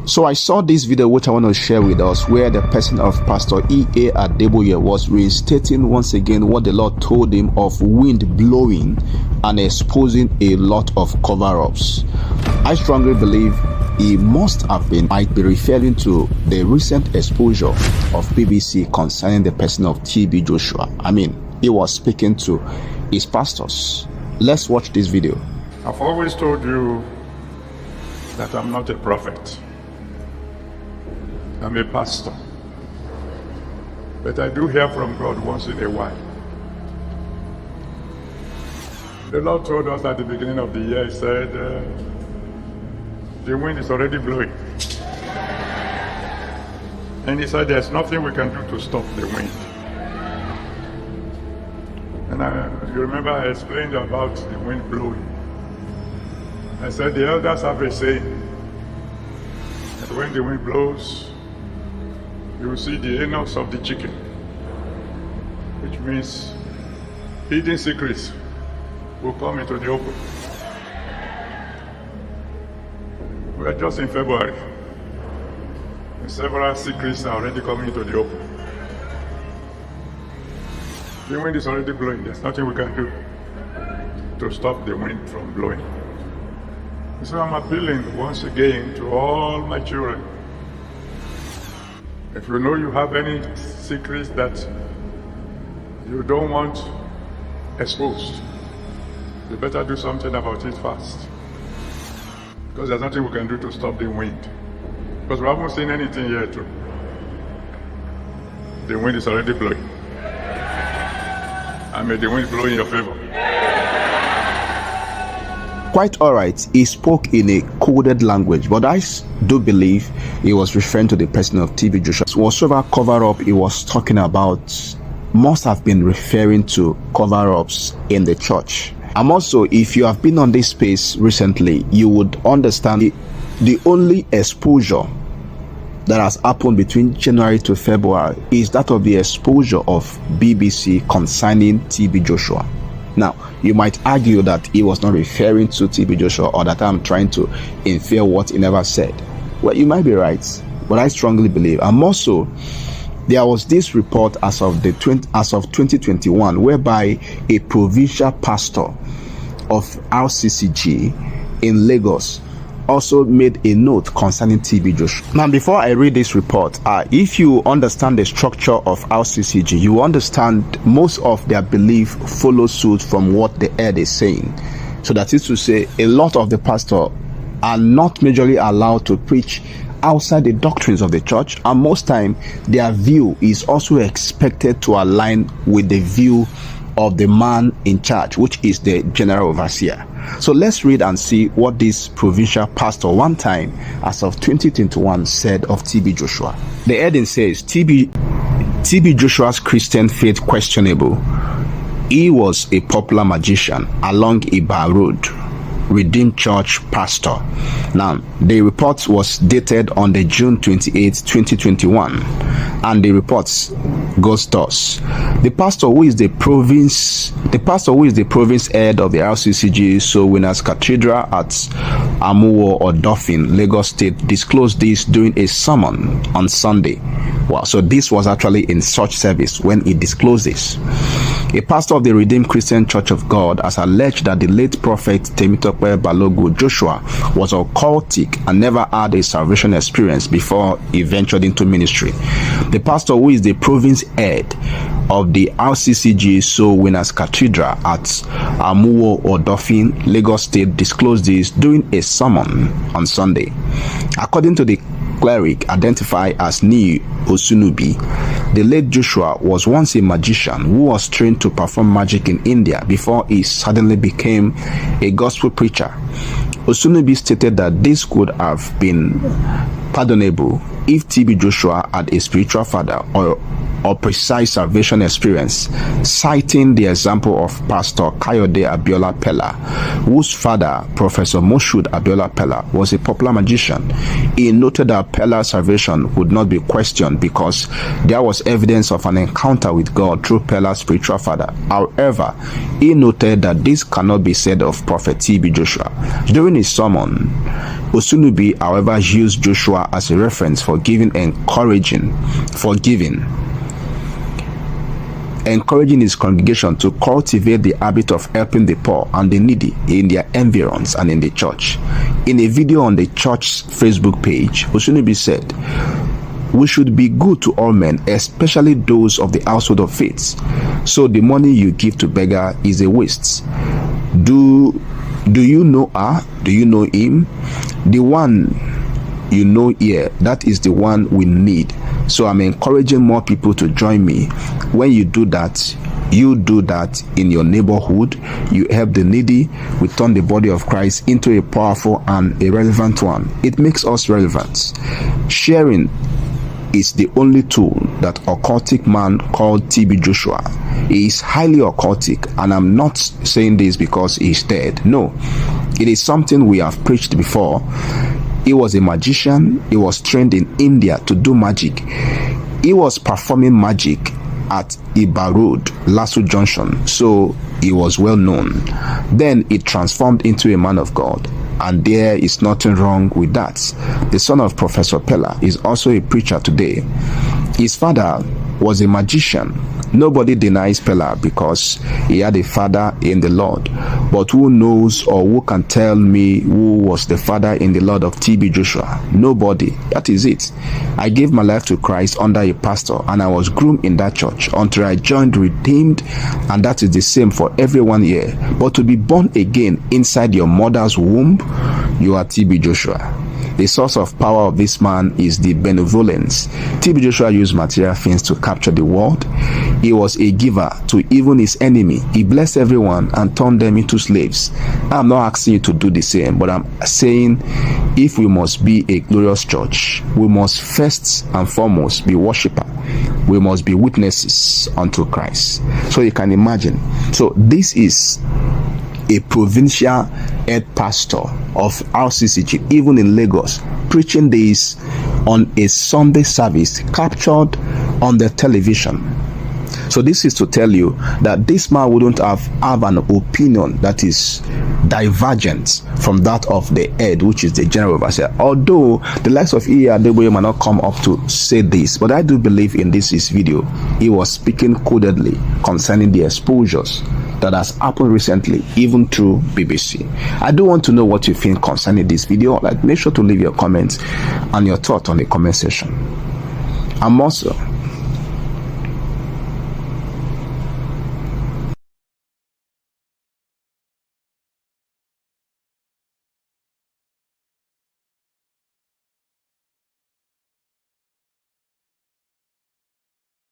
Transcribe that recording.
So I saw this video which I want to share with us, where the person of Pastor E.A. Adeboye was restating once again what the Lord told him of wind blowing and exposing a lot of cover-ups. I strongly believe he might be referring to the recent exposure of BBC concerning the person of TB Joshua. I mean, he was speaking to his pastors. Let's watch this video. I've always told you that I'm not a prophet. I'm a pastor. But I do hear from God once in a while. The Lord told us at the beginning of the year, He said, the wind is already blowing. And He said, there's nothing we can do to stop the wind. And you remember I explained about the wind blowing. I said the elders have a saying that when the wind blows, you will see the anus of the chicken, which means hidden secrets will come into the open. We are just in February, and several secrets are already coming into the open. The wind is already blowing. There's nothing we can do to stop the wind from blowing. So I'm appealing once again to all my children. If you know you have any secrets that you don't want exposed, you better do something about it fast. Because there's nothing we can do to stop the wind. Because we haven't seen anything yet. The wind is already blowing. And may the wind blow in your favor. Quite alright, he spoke in a coded language, but I do believe he was referring to the person of TB Joshua. Whatsoever cover-up he was talking about must have been referring to cover-ups in the church. And also, if you have been on this space recently, you would understand the only exposure that has happened between January to February is that of the exposure of BBC concerning TB Joshua. Now, you might argue that he was not referring to TB Joshua, or that I'm trying to infer what he never said. Well, you might be right, but I strongly believe. And also, there was this report as of 2021, whereby a provincial pastor of RCCG in Lagos also made a note concerning TB Joshua. Now, before I read this report, if you understand the structure of RCCG, you understand most of their belief follows suit from what the head is saying. So that is to say, a lot of the pastors are not majorly allowed to preach outside the doctrines of the church, and most time their view is also expected to align with the view of the man in charge, which is the general overseer. So let's read and see what this provincial pastor one time as of 2021 said of TB Joshua. The heading says, TB Joshua's Christian faith questionable. He was a popular magician along Iba Road, Redeemed Church pastor. Now, the report was dated on the June 28, 2021, and the report goes thus: the pastor who is the province head of the RCCG Soul Winners Cathedral at Amuwo or Dauphin, Lagos State, disclosed this during a sermon on Sunday. Wow, so this was actually in church service when he disclosed this. A pastor of the Redeemed Christian Church of God has alleged that the late prophet Temitope Balogun Joshua was occultic and never had a salvation experience before he ventured into ministry. The pastor, who is the province head of the RCCG Soul Winners Cathedral at Amuwo or Dauphin, Lagos State, disclosed this during a sermon on Sunday. According to the cleric identified as Ni Osunubi, the late Joshua was once a magician who was trained to perform magic in India before he suddenly became a gospel preacher. Osunubi stated that this could have been pardonable if TB Joshua had a spiritual father or or precise salvation experience, citing the example of Pastor Kayode Abiola Pella, whose father, Professor Moshood Abiola Pella, was a popular magician. He noted that Pella's salvation would not be questioned because there was evidence of an encounter with God through Pella's spiritual father. However, he noted that this cannot be said of Prophet T.B. Joshua. During his sermon, Osunubi, however, used Joshua as a reference for encouraging his congregation to cultivate the habit of helping the poor and the needy in their environs and in the church. In a video on the church's Facebook page, Osunubi said, "We should be good to all men, especially those of the household of faith. So the money you give to beggar is a waste. Do you know her? Do you know him? The one you know here, that is the one we need. So I'm encouraging more people to join me. When you do that, you do that in your neighborhood. You help the needy. We turn the body of Christ into a powerful and a relevant one. It makes us relevant. Sharing is the only tool that occultic man called T.B. Joshua. He is highly occultic, and I'm not saying this because he's dead. No, it is something we have preached before. He was a magician. He was trained in India to do magic. He was performing magic at Iba Road, Lasso Junction, so he was well known. Then he transformed into a man of God, and there is nothing wrong with that. The son of Professor Pella is also a preacher today. His father was a magician. Nobody denies Pella because he had a father in the Lord. But who knows, or who can tell me who was the father in the Lord of T.B. Joshua? Nobody. That is it. I gave my life to Christ under a pastor, and I was groomed in that church until I joined Redeemed, and that is the same for everyone here. But to be born again inside your mother's womb, you are T.B. Joshua. The source of power of this man is the benevolence. T.B. Joshua used material things to capture the world. He was a giver to even his enemy. He blessed everyone and turned them into slaves. I'm not asking you to do the same, but I'm saying if we must be a glorious church, we must first and foremost be worshippers. We must be witnesses unto Christ. So you can imagine. So this is a provincial head pastor of RCCG, even in Lagos, preaching this on a Sunday service captured on the television. So this is to tell you that this man wouldn't have an opinion that is divergent from that of the head, which is the general overseer. Although the likes of GO Adeboye might not come up to say this, but I do believe in this his video, he was speaking codedly concerning the exposures that has happened recently, even through BBC. I do want to know what you think concerning this video. Like, make sure to leave your comments and your thoughts on the comment section. I'm also